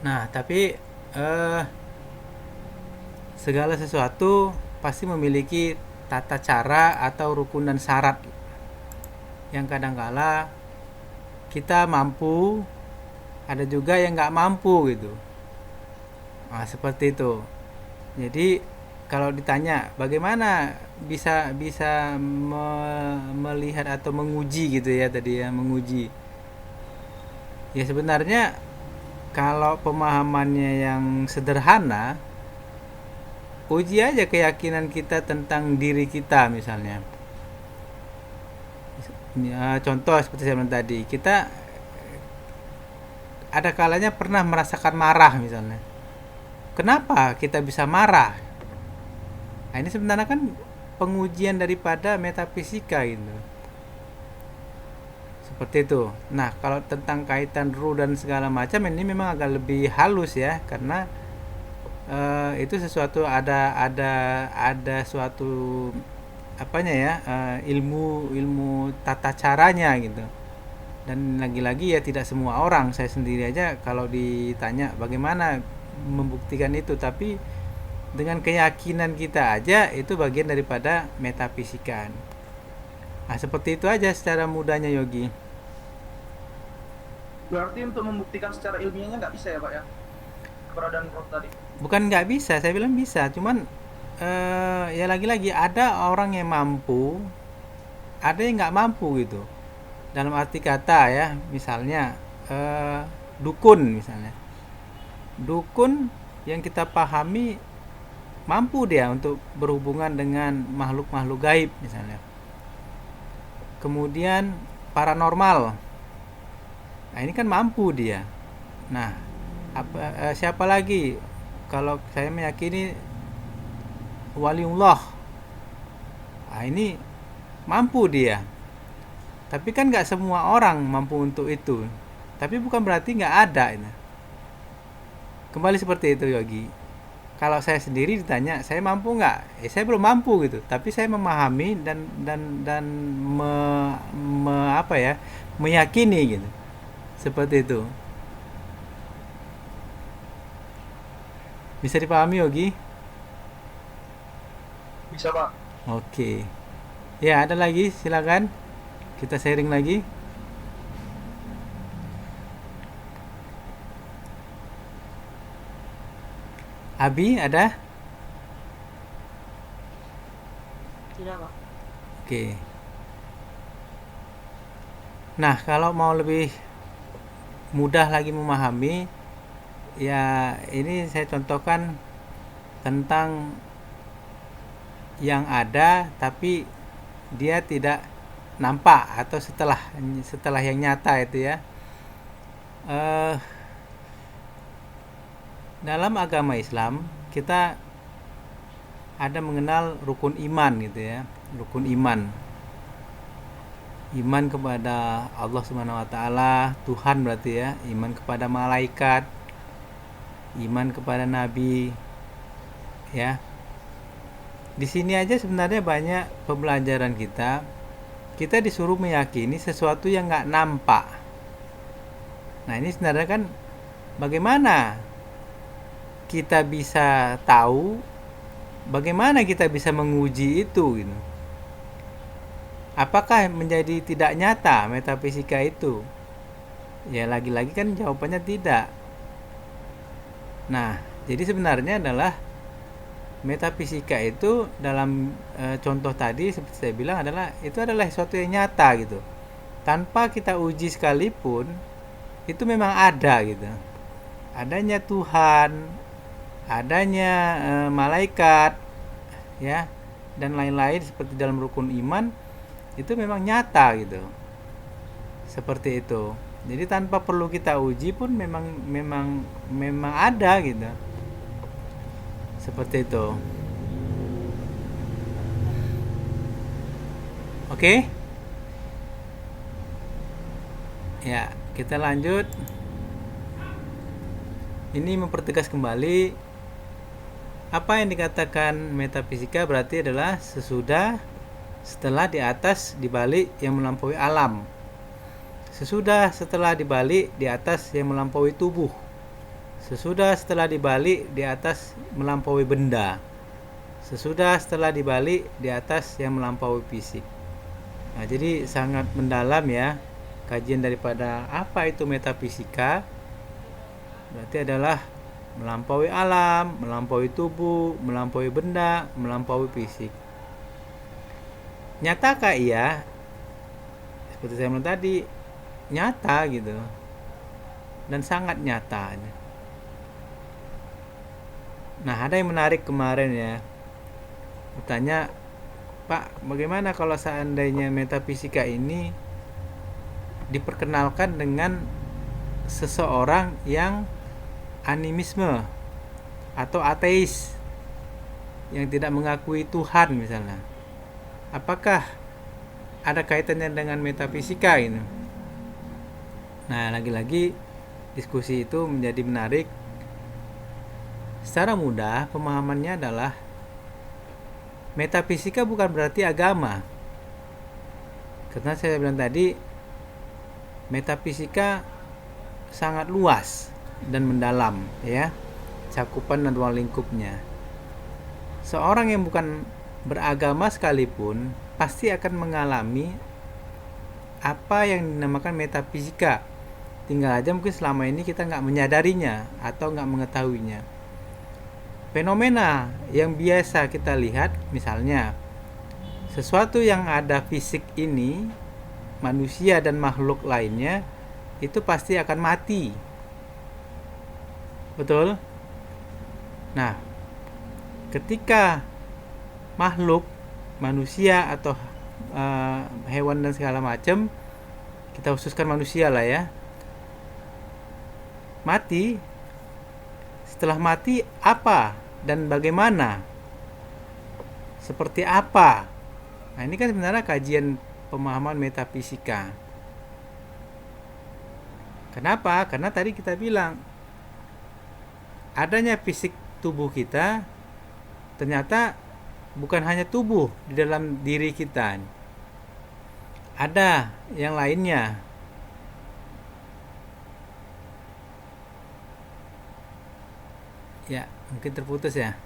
Nah, tapi segala sesuatu pasti memiliki tata cara atau rukun dan syarat yang kadangkala kita mampu, ada juga yang nggak mampu gitu. Nah, seperti itu. Jadi kalau ditanya bagaimana bisa bisa melihat atau menguji gitu ya tadi ya, menguji. Ya sebenarnya kalau pemahamannya yang sederhana, uji aja keyakinan kita tentang diri kita misalnya. Ya, contoh seperti saya bilang tadi, kita ada kalanya pernah merasakan marah misalnya. Kenapa kita bisa marah? Nah, ini sebenarnya kan pengujian daripada metafisika gitu. Seperti itu. Nah, kalau tentang kaitan ruh dan segala macam ini memang agak lebih halus ya, karena itu sesuatu ada suatu apanya ya, ilmu ilmu tata caranya gitu. Dan lagi-lagi ya tidak semua orang, saya sendiri aja kalau ditanya bagaimana membuktikan itu, tapi dengan keyakinan kita aja itu bagian daripada metafisikan. Nah, seperti itu aja secara mudahnya Yogi. Berarti untuk membuktikan secara ilmiahnya nggak bisa ya Pak ya, keberadaan roh tadi. Bukan nggak bisa, saya bilang bisa, cuman ya lagi-lagi ada orang yang mampu, ada yang nggak mampu gitu. Dalam arti kata ya, misalnya dukun misalnya. Dukun yang kita pahami mampu dia untuk berhubungan dengan makhluk-makhluk gaib misalnya. Kemudian paranormal. Nah, ini kan mampu dia. Nah, siapa lagi? Kalau saya meyakini waliullah. Nah, ini mampu dia. Tapi kan nggak semua orang mampu untuk itu. Tapi bukan berarti nggak ada. Ini. Kembali seperti itu Yogi. Kalau saya sendiri ditanya, saya mampu nggak? Saya belum mampu gitu. Tapi saya memahami dan apa ya, meyakini gitu. Seperti itu. Bisa dipahami Yogi? Bisa Pak. Oke. Ya, ada lagi, silakan. Kita sharing lagi. Abi, ada? Tidak, Pak. Oke. Nah, kalau mau lebih mudah lagi memahami, ya ini saya contohkan tentang yang ada tapi dia tidak nampak atau setelah setelah yang nyata itu ya. Eh Dalam agama Islam kita ada mengenal rukun iman gitu ya. Rukun iman. Iman kepada Allah Subhanahu wa taala, Tuhan berarti ya, iman kepada malaikat, iman kepada nabi ya. Di sini aja sebenarnya banyak pembelajaran kita. Kita disuruh meyakini sesuatu yang nggak nampak. Nah ini sebenarnya kan bagaimana kita bisa tahu, bagaimana kita bisa menguji itu gitu. Apakah menjadi tidak nyata metafisika itu? Ya lagi-lagi kan jawabannya tidak. Nah, jadi sebenarnya adalah metafisika itu dalam contoh tadi seperti saya bilang adalah itu adalah sesuatu yang nyata gitu. Tanpa kita uji sekalipun itu memang ada gitu. Adanya Tuhan, adanya malaikat ya dan lain-lain seperti dalam rukun iman itu memang nyata gitu. Seperti itu. Jadi tanpa perlu kita uji pun memang memang memang ada gitu. Seperti itu. Oke? Ya, kita lanjut. Ini mempertegas kembali apa yang dikatakan metafisika berarti adalah sesudah, setelah, di atas, di balik yang melampaui alam. Sesudah, setelah, di balik, di atas yang melampaui tubuh. setelah dibalik di atas melampaui benda. Setelah dibalik di atas yang melampaui fisik. Nah, jadi sangat mendalam ya kajian daripada apa itu metafisika. Berarti adalah melampaui alam, melampaui tubuh, melampaui benda, melampaui fisik. Nyatakah iya? Seperti saya bilang tadi, nyata gitu. Dan sangat nyata. Nah, ada yang menarik kemarin ya. Bertanya, Pak, bagaimana kalau seandainya metafisika ini diperkenalkan dengan seseorang yang animisme atau ateis, yang tidak mengakui Tuhan misalnya? Apakah ada kaitannya dengan metafisika ini? Nah, lagi-lagi diskusi itu menjadi menarik. Secara mudah pemahamannya adalah metafisika bukan berarti agama. Karena saya bilang tadi, metafisika sangat luas dan mendalam ya, cakupan dan ruang lingkupnya. Seorang yang bukan beragama sekalipun pasti akan mengalami apa yang dinamakan metafisika. Tinggal aja mungkin selama ini kita nggak menyadarinya atau nggak mengetahuinya. Fenomena yang biasa kita lihat, misalnya sesuatu yang ada fisik ini, manusia dan makhluk lainnya, itu pasti akan mati. Betul? Nah, ketika makhluk, manusia atau hewan dan segala macam, kita khususkan manusia lah ya, mati, setelah mati apa dan bagaimana? Seperti apa? Nah, ini kan sebenarnya kajian pemahaman metafisika. Kenapa? Karena tadi kita bilang adanya fisik tubuh kita ternyata bukan hanya tubuh di dalam diri kita. Ada yang lainnya. Ya, mungkin terputus ya.